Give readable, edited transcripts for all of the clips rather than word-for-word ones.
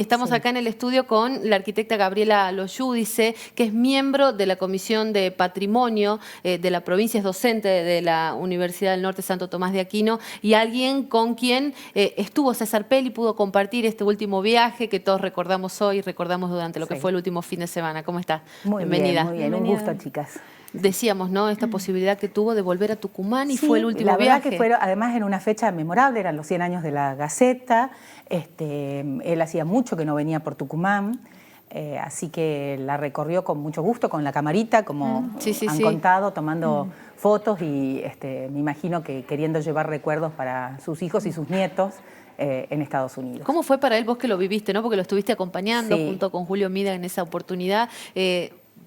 Estamos acá en el estudio con la arquitecta Gabriela Loyúdice, que es miembro de la Comisión de Patrimonio de la provincia, es docente de la Universidad del Norte Santo Tomás de Aquino y alguien con quien estuvo César Pelli, pudo compartir este último viaje que todos recordamos hoy, recordamos durante lo que fue el último fin de semana. ¿Cómo está? Muy Bienvenida. Muy bien, un gusto, chicas. Decíamos, ¿no?, esta posibilidad que tuvo de volver a Tucumán y Sí, fue el último la verdad viaje. que fue además en una fecha memorable, eran los 100 años de la Gaceta. Él hacía mucho que no venía por Tucumán, así que la recorrió con mucho gusto, con la camarita, como han contado, tomando fotos y me imagino que queriendo llevar recuerdos para sus hijos y sus nietos en Estados Unidos. ¿Cómo fue para él, vos que lo viviste, ¿no?, porque lo estuviste acompañando junto con Julio Mida en esa oportunidad?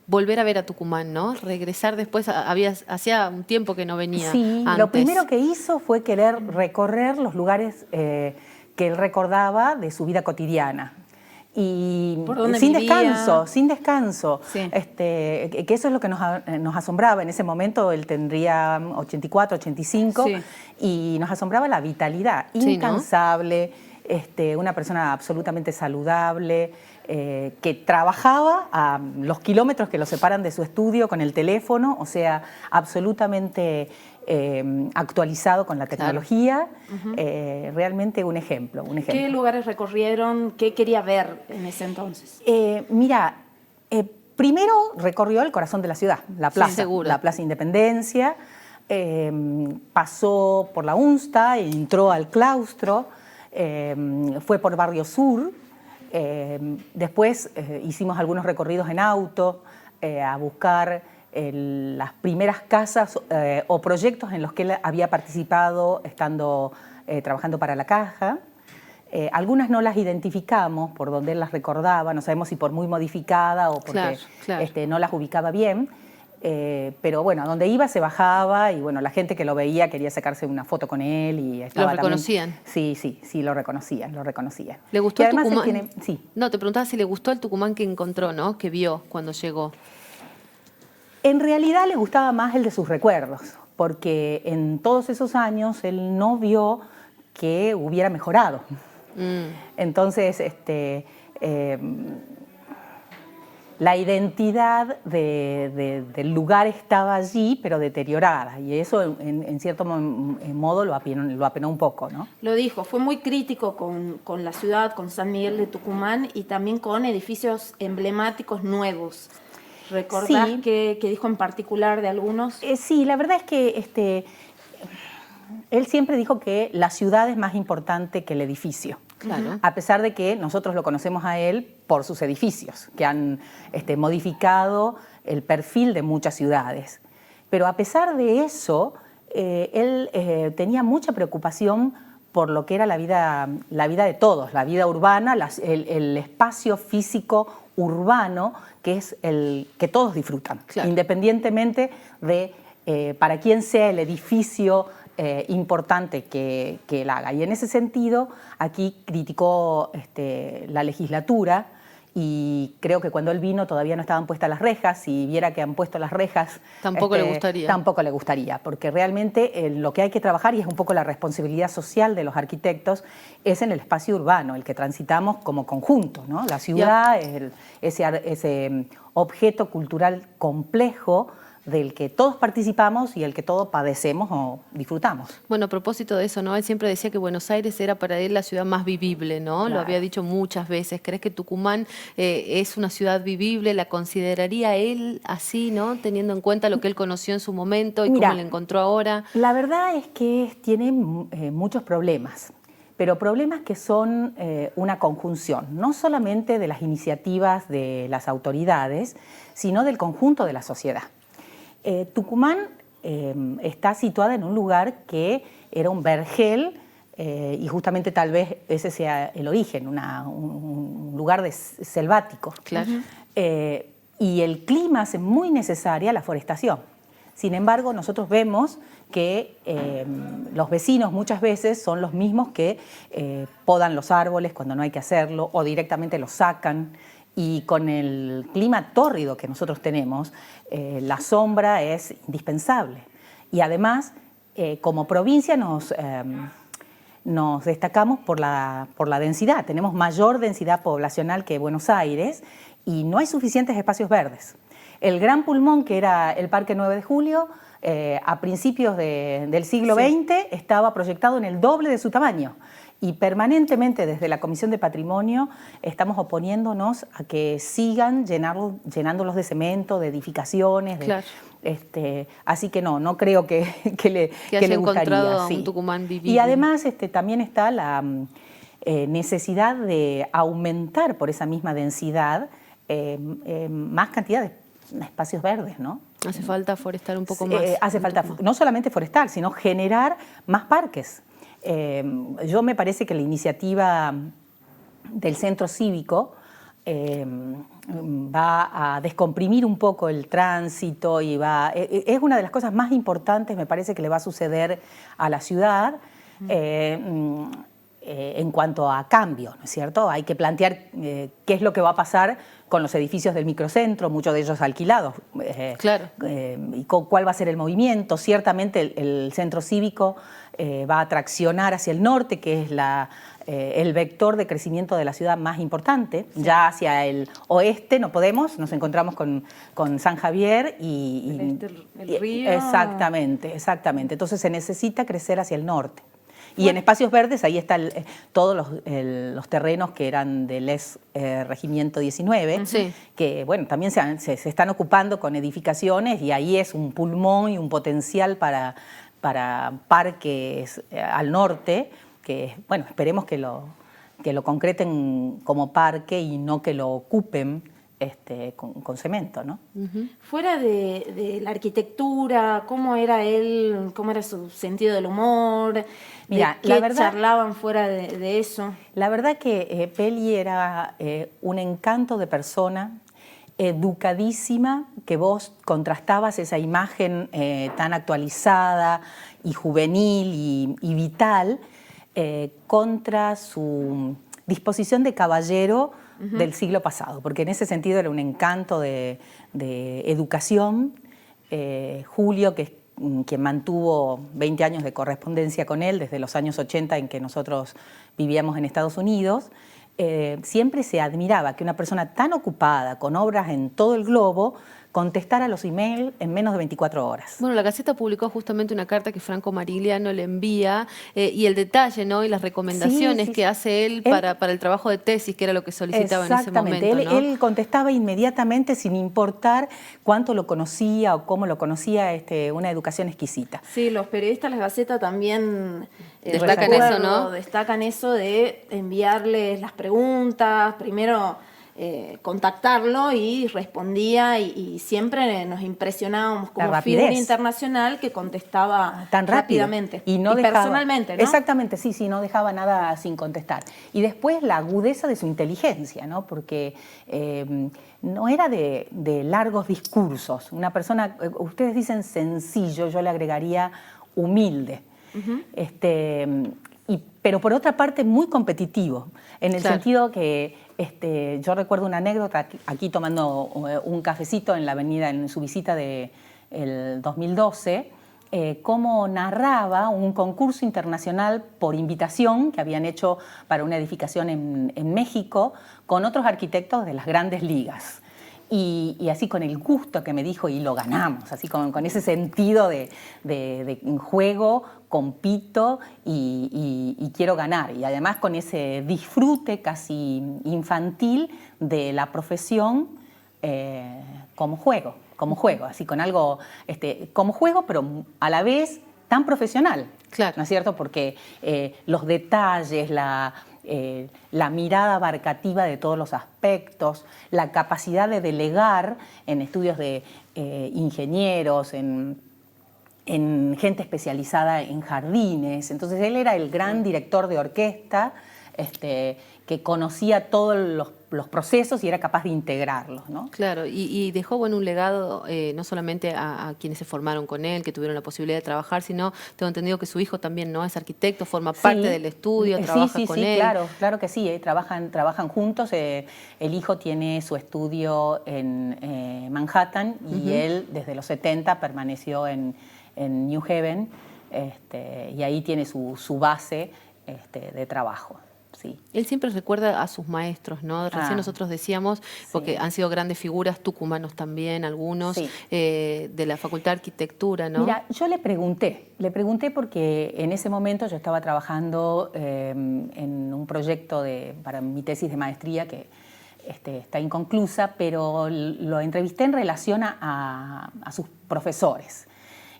Volver a ver a Tucumán, ¿no? Regresar después, hacía un tiempo que no venía. Sí, antes. Lo primero que hizo fue querer recorrer los lugares que él recordaba de su vida cotidiana. Y sin descanso. Sí. Que eso es lo que nos asombraba. En ese momento él tendría 84, 85 y nos asombraba la vitalidad, incansable, una persona absolutamente saludable, que trabajaba a los kilómetros que lo separan de su estudio con el teléfono, o sea, absolutamente actualizado con la tecnología. Realmente un ejemplo. ¿Qué lugares recorrieron? ¿Qué quería ver en ese entonces? Mira, primero recorrió el corazón de la ciudad, la plaza, la Plaza Independencia, pasó por la UNSTA, entró al claustro, fue por Barrio Sur. Después hicimos algunos recorridos en auto a buscar las primeras casas o proyectos en los que él había participado estando trabajando para la Caja. Algunas no las identificamos por donde él las recordaba, no sabemos si por muy modificada o porque no las ubicaba bien. Pero bueno, a donde iba se bajaba y bueno, la gente que lo veía quería sacarse una foto con él y estaba. ¿Lo reconocían? Sí, lo reconocían. ¿Le gustó el Tucumán? Sí. No, te preguntaba si le gustó el Tucumán que encontró, ¿no?, que vio cuando llegó. En realidad le gustaba más el de sus recuerdos, porque en todos esos años él no vio que hubiera mejorado. Entonces, la identidad del lugar estaba allí, pero deteriorada, y eso en cierto modo lo apenó un poco, ¿no? Lo dijo, fue muy crítico con la ciudad, con San Miguel de Tucumán y también con edificios emblemáticos nuevos. ¿Recordás qué dijo en particular de algunos? Sí, la verdad es que él siempre dijo que la ciudad es más importante que el edificio. Claro. A pesar de que nosotros lo conocemos a él por sus edificios, que han modificado el perfil de muchas ciudades. Pero a pesar de eso, él tenía mucha preocupación por lo que era la vida de todos, la vida urbana, el espacio físico urbano, que es el que todos disfrutan, independientemente de para quién sea el edificio importante que él haga. Y en ese sentido, aquí criticó la legislatura y creo que cuando él vino todavía no estaban puestas las rejas. Si viera que han puesto las rejas, tampoco le gustaría. Tampoco le gustaría, porque realmente lo que hay que trabajar, y es un poco la responsabilidad social de los arquitectos, es en el espacio urbano, el que transitamos como conjunto, ¿no? La ciudad es ese objeto cultural complejo del que todos participamos y el que todos padecemos o disfrutamos. Bueno, a propósito de eso, ¿no?, él siempre decía que Buenos Aires era para él la ciudad más vivible, ¿no? Claro. Lo había dicho muchas veces. ¿Crees que Tucumán es una ciudad vivible? ¿La consideraría él así, ¿no?, teniendo en cuenta lo que él conoció en su momento y cómo la encontró ahora? La verdad es que tiene muchos problemas, pero problemas que son una conjunción, no solamente de las iniciativas de las autoridades, sino del conjunto de la sociedad. Tucumán está situada en un lugar que era un vergel y justamente tal vez ese sea el origen, un lugar selvático. Claro. Y el clima hace muy necesaria la forestación. Sin embargo, nosotros vemos que los vecinos muchas veces son los mismos que podan los árboles cuando no hay que hacerlo o directamente los sacan. Y con el clima tórrido que nosotros tenemos, la sombra es indispensable. Y además, como provincia nos destacamos por la densidad. Tenemos mayor densidad poblacional que Buenos Aires y no hay suficientes espacios verdes. El gran pulmón, que era el Parque 9 de Julio, a principios del siglo XX estaba proyectado en el doble de su tamaño. Y permanentemente desde la Comisión de Patrimonio estamos oponiéndonos a que sigan llenándolos de cemento, de edificaciones. Claro. Así que no creo que le gustaría. Encontrado un Tucumán vivible. Y además también está la necesidad de aumentar por esa misma densidad más cantidad de espacios verdes, ¿no? Hace falta forestar un poco más. Hace falta no solamente forestar, sino generar más parques. Yo me parece que la iniciativa del centro cívico va a descomprimir un poco el tránsito y es una de las cosas más importantes, me parece, que le va a suceder a la ciudad en cuanto a cambio, ¿no es cierto? Hay que plantear qué es lo que va a pasar con los edificios del microcentro, muchos de ellos alquilados. Claro. Y cuál va a ser el movimiento. Ciertamente el centro cívico va a traccionar hacia el norte, que es el vector de crecimiento de la ciudad más importante. Sí. Ya hacia el oeste no podemos, nos encontramos con San Javier el río. Exactamente. Entonces se necesita crecer hacia el norte. Y en espacios verdes, ahí están todos los terrenos que eran del Regimiento 19, sí, que bueno, también se están ocupando con edificaciones y ahí es un pulmón y un potencial para parques al norte, que bueno, esperemos que lo concreten como parque y no que lo ocupen con cemento, ¿no? Fuera de la arquitectura, ¿cómo era él? ¿Cómo era su sentido del humor? Mira, ¿Qué charlaban fuera de eso? La verdad que Peli era un encanto de persona, educadísima, que vos contrastabas esa imagen tan actualizada y juvenil y vital contra su disposición de caballero del siglo pasado, porque en ese sentido era un encanto de educación. Julio, que es quien mantuvo 20 años de correspondencia con él desde los años 80 en que nosotros vivíamos en Estados Unidos, siempre se admiraba que una persona tan ocupada con obras en todo el globo contestara los emails en menos de 24 horas. Bueno, la Gaceta publicó justamente una carta que Franco Marigliano le envía y el detalle, ¿no? Y las recomendaciones que hace él para el trabajo de tesis, que era lo que solicitaba en ese momento, ¿no? Él contestaba inmediatamente sin importar cuánto lo conocía o cómo lo conocía, una educación exquisita. Sí, los periodistas de la Gaceta también destacan eso de enviarles las preguntas, primero contactarlo y respondía y siempre nos impresionábamos como figura internacional que contestaba tan rápidamente y personalmente, ¿no? Exactamente, sí, no dejaba nada sin contestar. Y después la agudeza de su inteligencia, ¿no? Porque no era de largos discursos. Una persona, ustedes dicen sencillo, yo le agregaría humilde. Pero por otra parte muy competitivo, en el sentido que yo recuerdo una anécdota aquí tomando un cafecito en la avenida en su visita del 2012, cómo narraba un concurso internacional por invitación que habían hecho para una edificación en México con otros arquitectos de las grandes ligas. Y así con el gusto que me dijo, y lo ganamos, así con ese sentido de juego, compito y quiero ganar. Y además con ese disfrute casi infantil de la profesión como juego, así con algo como juego, pero a la vez tan profesional, claro, ¿no es cierto? Porque los detalles, la mirada abarcativa de todos los aspectos, la capacidad de delegar en estudios de ingenieros, en gente especializada en jardines. Entonces él era el gran director de orquesta que conocía todos los procesos y era capaz de integrarlos, ¿no? Claro, y dejó un legado no solamente a quienes se formaron con él, que tuvieron la posibilidad de trabajar, sino tengo entendido que su hijo también no es arquitecto, forma parte del estudio, trabaja con él. Claro que sí, trabajan juntos. El hijo tiene su estudio en Manhattan y él desde los 70 permaneció en New Haven y ahí tiene su base de trabajo. Sí. Él siempre recuerda a sus maestros, ¿no? Recién nosotros decíamos, porque sí. han sido grandes figuras, tucumanos también, algunos, Sí. De la Facultad de Arquitectura, ¿no? Mira, yo le pregunté porque en ese momento yo estaba trabajando en un proyecto para mi tesis de maestría que está inconclusa, pero lo entrevisté en relación a sus profesores.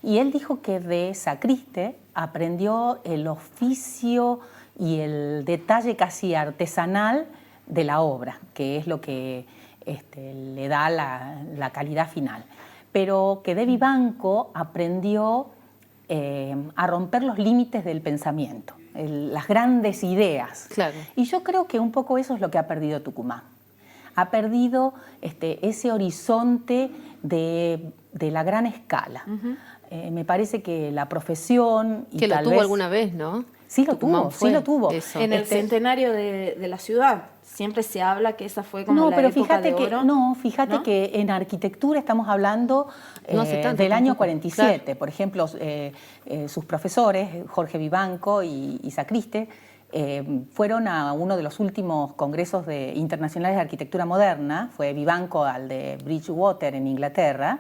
Y él dijo que de Sacriste aprendió el oficio y el detalle casi artesanal de la obra, que es lo que le da la calidad final. Pero que de Vivanco aprendió a romper los límites del pensamiento, las grandes ideas. Claro. Y yo creo que un poco eso es lo que ha perdido Tucumán. Ha perdido ese horizonte de la gran escala. Me parece que la profesión... Que lo tuvo alguna vez, ¿no? Sí lo tuvo, sí lo tuvo. Eso. En el centenario de la ciudad siempre se habla que esa fue como la época de oro. Fíjate que en arquitectura estamos hablando no hace tanto, del año tampoco. 47. Claro. Por ejemplo, sus profesores, Jorge Vivanco y Sacriste, fueron a uno de los últimos congresos internacionales de arquitectura moderna. Fue Vivanco al de Bridgewater en Inglaterra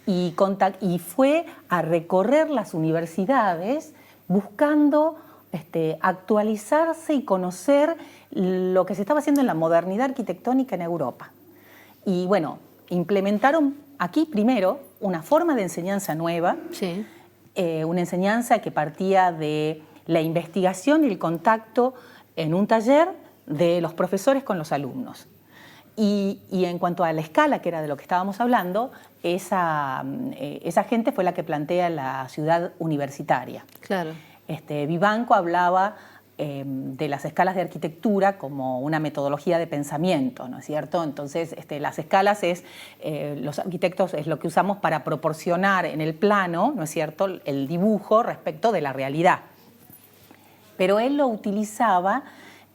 y fue a recorrer las universidades buscando actualizarse y conocer lo que se estaba haciendo en la modernidad arquitectónica en Europa. Y bueno, implementaron aquí primero una forma de enseñanza nueva, sí. Una enseñanza que partía de la investigación y el contacto en un taller de los profesores con los alumnos. Y en cuanto a la escala, que era de lo que estábamos hablando, esa gente fue la que plantea la ciudad universitaria. Claro. Vivanco hablaba de las escalas de arquitectura como una metodología de pensamiento, ¿no es cierto? Entonces, las escalas los arquitectos es lo que usamos para proporcionar en el plano, ¿no es cierto?, el dibujo respecto de la realidad. Pero él lo utilizaba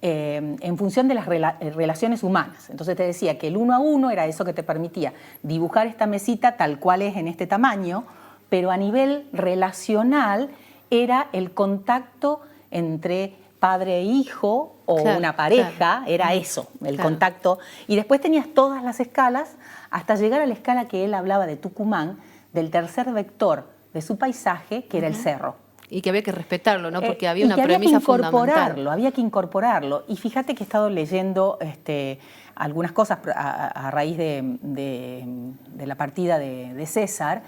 en función de las relaciones humanas. Entonces te decía que el 1 a 1 era eso que te permitía dibujar esta mesita tal cual es en este tamaño, pero a nivel relacional era el contacto entre padre e hijo o claro, una pareja, claro. era eso, el claro. contacto. Y después tenías todas las escalas hasta llegar a la escala que él hablaba de Tucumán, del tercer vector de su paisaje, que era el cerro. Y que había que respetarlo, ¿no? Porque había una premisa fundamental. Había que incorporarlo. Y fíjate que he estado leyendo algunas cosas a raíz de la partida de César,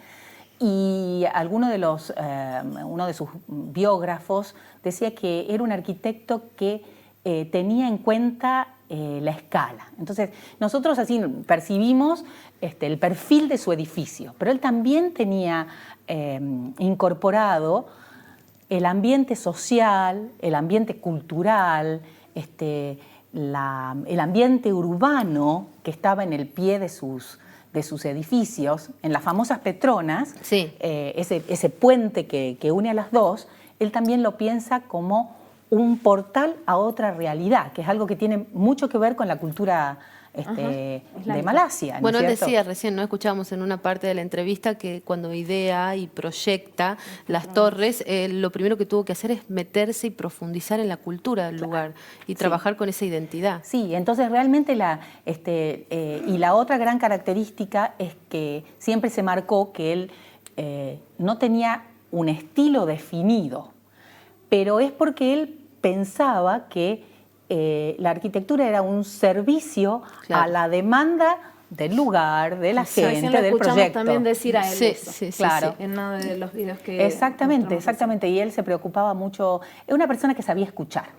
y uno de sus biógrafos decía que era un arquitecto que tenía en cuenta la escala. Entonces, nosotros así percibimos el perfil de su edificio, pero él también tenía incorporado el ambiente social, el ambiente cultural, el ambiente urbano que estaba en el pie de sus edificios, en las famosas Petronas, sí. Ese puente que une a las dos, él también lo piensa como un portal a otra realidad, que es algo que tiene mucho que ver con la cultura de Malasia. ¿no Bueno, es él cierto? decía recién, ¿no? Escuchábamos en una parte de la entrevista que cuando idea y proyecta las torres, lo primero que tuvo que hacer es meterse y profundizar en la cultura del lugar y trabajar con esa identidad. Sí, entonces realmente y la otra gran característica es que siempre se marcó que él no tenía un estilo definido, pero es porque él pensaba que la arquitectura era un servicio a la demanda del lugar, de la gente, del proyecto. También decir a él eso. Sí, claro. En uno de los videos que Exactamente. Y él se preocupaba mucho. Es una persona que sabía escuchar.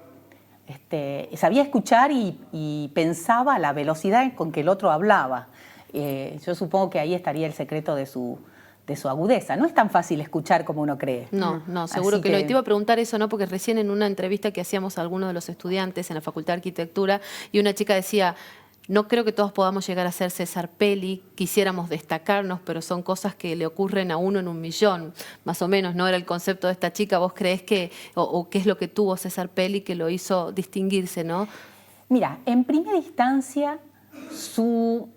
Sabía escuchar y pensaba a la velocidad con que el otro hablaba. Yo supongo que ahí estaría el secreto de su agudeza. No es tan fácil escuchar como uno cree. No, seguro que no. Y te iba a preguntar eso, ¿no? Porque recién en una entrevista que hacíamos a algunos de los estudiantes en la Facultad de Arquitectura, y una chica decía, no creo que todos podamos llegar a ser César Pelli, quisiéramos destacarnos, pero son cosas que le ocurren a uno en 1.000.000, más o menos, ¿no? Era el concepto de esta chica. ¿Vos creés o qué es lo que tuvo César Pelli que lo hizo distinguirse, no? Mira, en primera instancia, su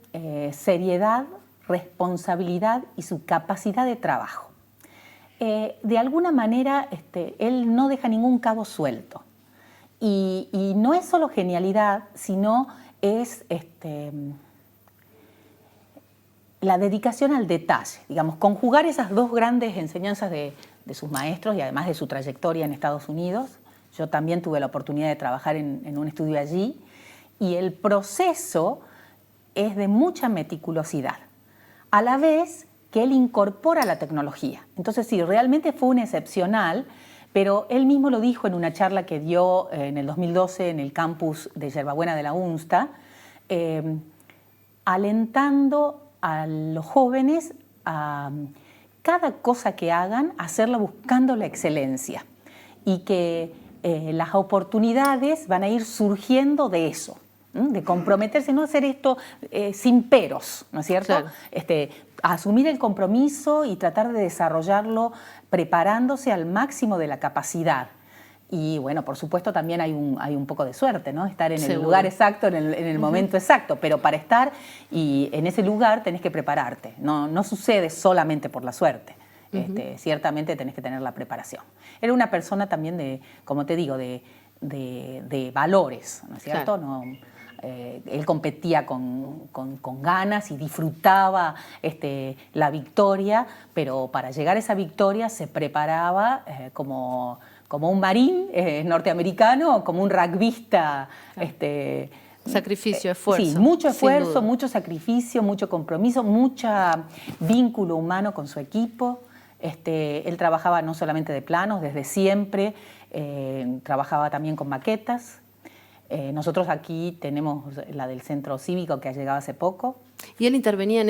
seriedad, responsabilidad y su capacidad de trabajo. De alguna manera, él no deja ningún cabo suelto. Y no es solo genialidad, sino es la dedicación al detalle, digamos, conjugar esas dos grandes enseñanzas de sus maestros y además de su trayectoria en Estados Unidos. Yo también tuve la oportunidad de trabajar en un estudio allí, y el proceso es de mucha meticulosidad, a la vez que él incorpora la tecnología. Entonces sí, realmente fue un excepcional, pero él mismo lo dijo en una charla que dio en el 2012 en el campus de Yerbabuena de la UNSTA, alentando a los jóvenes a cada cosa que hagan, hacerla buscando la excelencia, y que las oportunidades van a ir surgiendo de eso, de comprometerse, no hacer esto sin peros, ¿no es cierto? Claro. Asumir el compromiso y tratar de desarrollarlo preparándose al máximo de la capacidad. Y bueno, por supuesto también hay un poco de suerte, ¿no? Estar en el lugar exacto, en el momento exacto, pero para estar y en ese lugar tenés que prepararte, no sucede solamente por la suerte. Ciertamente tenés que tener la preparación. Era una persona también de, como te digo, de valores, ¿no es cierto? Claro. Él competía con ganas y disfrutaba la victoria, pero para llegar a esa victoria se preparaba como un marín norteamericano, como un rugbyista. Sacrificio, esfuerzo. Sí, mucho esfuerzo, mucho sacrificio, mucho compromiso, mucho vínculo humano con su equipo. Él trabajaba no solamente de planos, desde siempre, trabajaba también con maquetas. Nosotros aquí tenemos la del centro cívico que ha llegado hace poco. Y él intervenía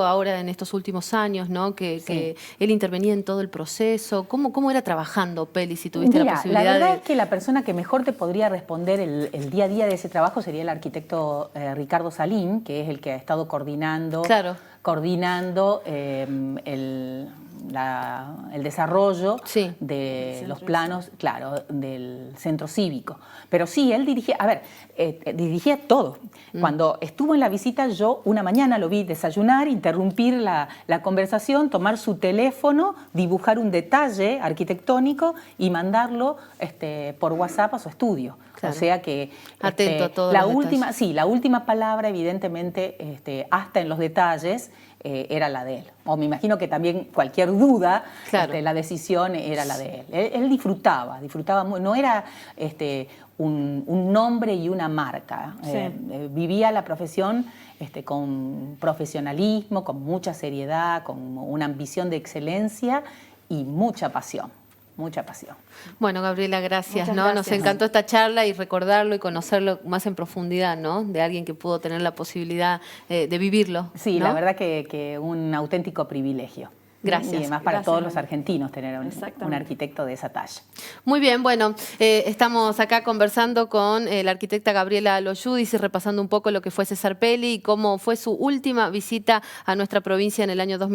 ahora en estos últimos años, ¿no? Que él intervenía en todo el proceso. ¿Cómo era trabajando, Peli, si tuviste la posibilidad la verdad es que la persona que mejor te podría responder el día a día de ese trabajo sería el arquitecto Ricardo Salín, que es el que ha estado coordinando el desarrollo de los planos, del centro cívico. Pero sí, él dirigía todo. Cuando estuvo en la visita, yo una mañana lo vi desayunar, interrumpir la conversación, tomar su teléfono, dibujar un detalle arquitectónico y mandarlo por WhatsApp a su estudio. Claro. O sea que atento a todo. la última palabra, evidentemente, hasta en los detalles, era la de él. O me imagino que también cualquier duda, la decisión era la de él. Él disfrutaba muy, no era un nombre y una marca. Vivía la profesión con profesionalismo, con mucha seriedad, con una ambición de excelencia y mucha pasión. Mucha pasión. Bueno, Gabriela, gracias. Gracias. Nos encantó esta charla y recordarlo y conocerlo más en profundidad, ¿no? De alguien que pudo tener la posibilidad de vivirlo. Sí, ¿no? la verdad que un auténtico privilegio. Gracias. Y además para todos los argentinos tener un arquitecto de esa talla. Muy bien, bueno, estamos acá conversando con la arquitecta Gabriela Loyudis y repasando un poco lo que fue César Peli y cómo fue su última visita a nuestra provincia en el año 2020.